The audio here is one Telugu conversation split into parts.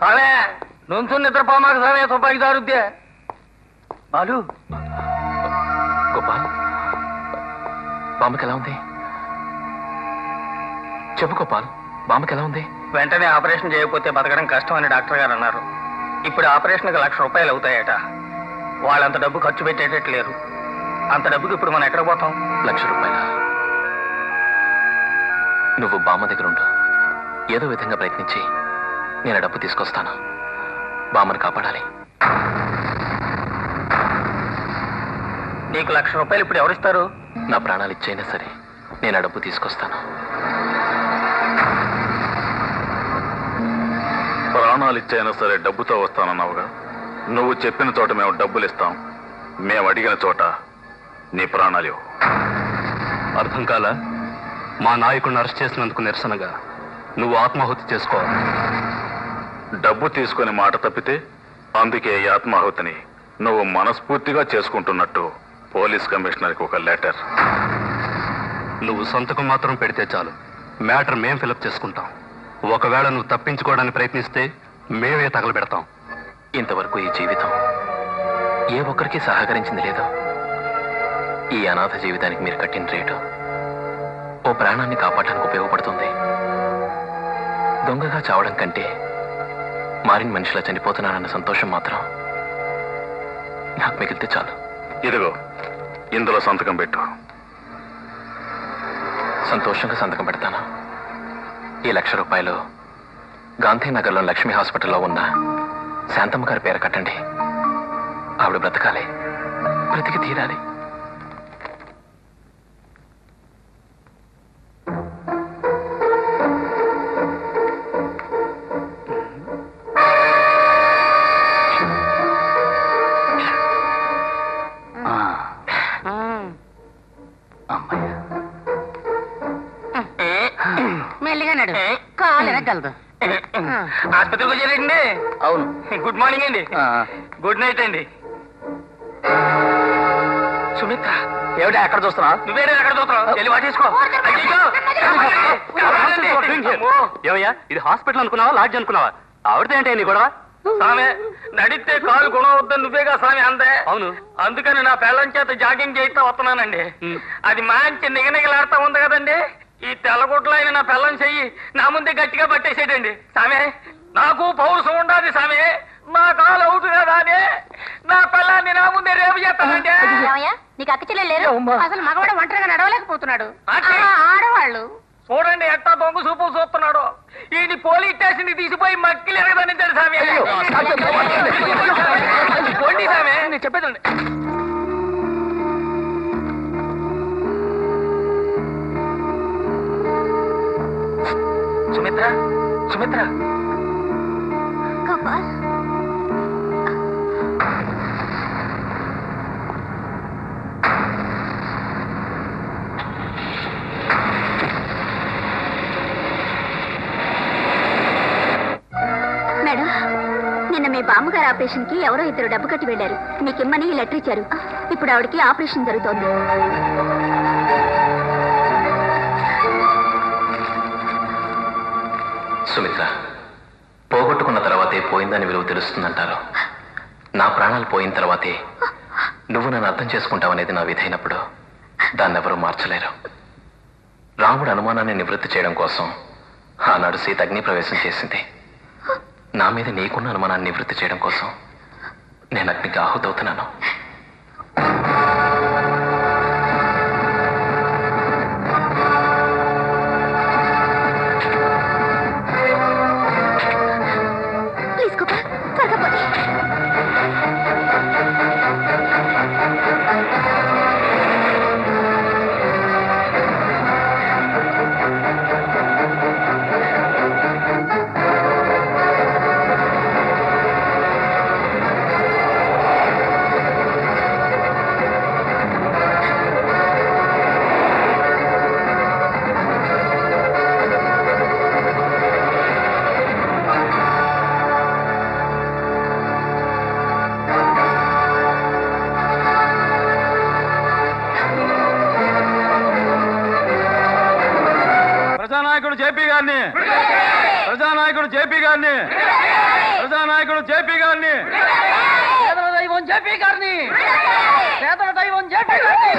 సామే నుంచు నిద్రపోమాక సామే తుపాకి జారుద్దే. బాలు గోపాల్, బామ్మకి ఎలా ఉంది? చెప్పు గోపాల్, బామ్మకి ఎలా ఉంది? వెంటనే ఆపరేషన్ చేయకపోతే బతకడం కష్టం అని డాక్టర్ గారు అన్నారు. ఇప్పుడు ఆపరేషన్కి ₹1,00,000 అవుతాయట. వాళ్ళంత డబ్బు ఖర్చు పెట్టేటట్లేరు. అంత డబ్బుకి ఇప్పుడు మనం ఎక్కడ పోతాం? ₹1,00,000? నువ్వు బామ్మ దగ్గర ఉండు. ఏదో విధంగా ప్రయత్నించి నేను డబ్బు తీసుకొస్తాను. బామ్మని కాపాడాలి. నీకు ₹1,00,000 ఇప్పుడు ఎవరిస్తారు? నా ప్రాణాలు ఇచ్చైనా సరే నేను ఆ డబ్బు తీసుకొస్తాను. ప్రాణాలు ఇచ్చైనా సరే డబ్బుతో వస్తానన్నావుగా. నువ్వు చెప్పిన చోట మేము డబ్బులు ఇస్తాం. మేము అడిగిన చోట నీ ప్రాణాలు. అర్థం కాలా? మా నాయకుడిని అరెస్ట్ చేసినందుకు నిరసనగా నువ్వు ఆత్మాహుతి చేసుకోవాలి. డబ్బు తీసుకుని మాట తప్పితే అందుకే ఈ ఆత్మాహుతిని నువ్వు మనస్ఫూర్తిగా చేసుకుంటున్నట్టు పోలీస్ కమిషనర్కి ఒక లెటర్. నువ్వు సంతకం మాత్రం పెడితే చాలు. మ్యాటర్ మేం ఫిలప్ చేసుకుంటాం. ఒకవేళ నువ్వు తప్పించుకోవడానికి ప్రయత్నిస్తే మేమే తగలబెడతాం. ఇంతవరకు ఈ జీవితం ఏ ఒక్కరికి సహకరించింది లేదు. ఈ అనాథ జీవితానికి మీరు కట్టిన రేటు ఓ ప్రాణాన్ని కాపాడడానికి ఉపయోగపడుతుంది. దొంగగా చావడం కంటే మారిన మనిషిలా చనిపోతున్నానన్న సంతోషం మాత్రం నాకు మిగిలితే చాలు. ఇదిగో ఇందులో సంతకం పెట్టు. సంతోషంగా సంతకం పెడతాను. ఈ ₹1,00,000 గాంధీనగర్లో లక్ష్మీ హాస్పిటల్లో ఉన్న శాంతమ్మ గారి పేరు కట్టండి. ఆవిడ బ్రతకాలి, బ్రతికి తీరాలి. మెల్లిగానాడు కాలు ఎనగలదు. ఆసుపత్రికి వచ్చారండి? అవును. గుడ్ మార్నింగ్ అండి. గుడ్ నైట్ అండి. సుమిత్ర ఏమిటా ఎక్కడ చూస్తున్నావు? నువ్వేనా ఎక్కడ చూస్తున్నావు? వెళ్ళి వాటేసుకో. ఏమయ్యా, ఇది హాస్పిటల్ అనుకున్నావా, లాడ్జ్ అనుకున్నావా? ఆవిడతో ఏంటి నీ గొడవ? సామె నడిస్తే కాలు గుణం వద్దని నువ్వేగా సామె అందే. అవును. అందుకని నా పిల్లం చేత జాగింగ్ చేయిస్తా వస్తున్నానండి. అది మంచి నిగనిగలాడుతా ఉంది కదండి. ఈ తెల్లగుడ్లు అయిన నా పిల్లం చెయ్యి నా ముందే గట్టిగా పట్టేసేటండి. సామె నాకు పౌరుషం ఉండాలి సామె. నా కాలు అవుతు కదా అని నా పిల్లాన్ని నా ముందే రేపు చేస్తానండి. నీకు అక్క చెల్లెలు లేరు? అసలు మగవాడు ఒంటరిగా నడవలేకపోతున్నాడు. ఆడవాళ్ళు చూడండి ఎట్టా దొంగ చూపులు చూస్తున్నాడు. ఈ పోలీస్ స్టేషన్ కి తీసిపోయి మక్కిలు ఎరగదనించాడు సామె. పోండి సామె, నేను చెప్పేదండి. సుమిత్ర, సుమిత్ర. మేడం, నిన్న మీ బామ్మగారు ఆపరేషన్ కి ఎవరో ఇద్దరు డబ్బు కట్టి వెళ్లారు. మీకిమ్మని లెటర్ ఇచ్చారు. ఇప్పుడు ఆవిడకి ఆపరేషన్ జరుగుతోంది. సుమిత్ర, పోగొట్టుకున్న తర్వాతే పోయిందని విలువ తెలుస్తుందంటారు. నా ప్రాణాలు పోయిన తర్వాతే నువ్వు నన్ను అర్థం చేసుకుంటావనేది నా విధైనప్పుడు దాన్ని ఎవరూ మార్చలేరు. రాముడు అనుమానాన్ని నివృత్తి చేయడం కోసం ఆనాడు సీత అగ్ని ప్రవేశం చేసింది. నా మీద నీకున్న అనుమానాన్ని నివృత్తి చేయడం కోసం నేను అగ్నికి ఆహుతవుతున్నాను. గారిని, ప్రజానాయకుడు జేపీ గారిని, పేదల దైవం జేపీ గారిని, పేదల దైవం జేపీ గారిని.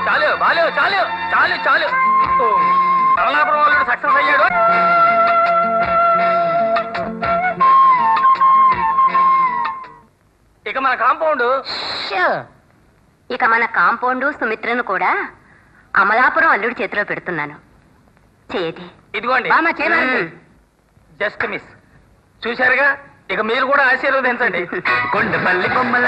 చాలు బాలు చాలు చాలు చాలు కమలాపురం వాళ్ళు సక్సెస్ అయ్యాడు. ఇక మన కాంపౌండ్ ఇక మన కాంపౌండ్ సుమిత్రను కూడా అమలాపురం అల్లుడి చేతిలో పెడుతున్నాను. చేతి ఇదిగోండి జస్ట్ మిస్. చూశారుగా, ఇక మీరు కూడా ఆశీర్వదించండి. కొండపల్లి బొమ్మల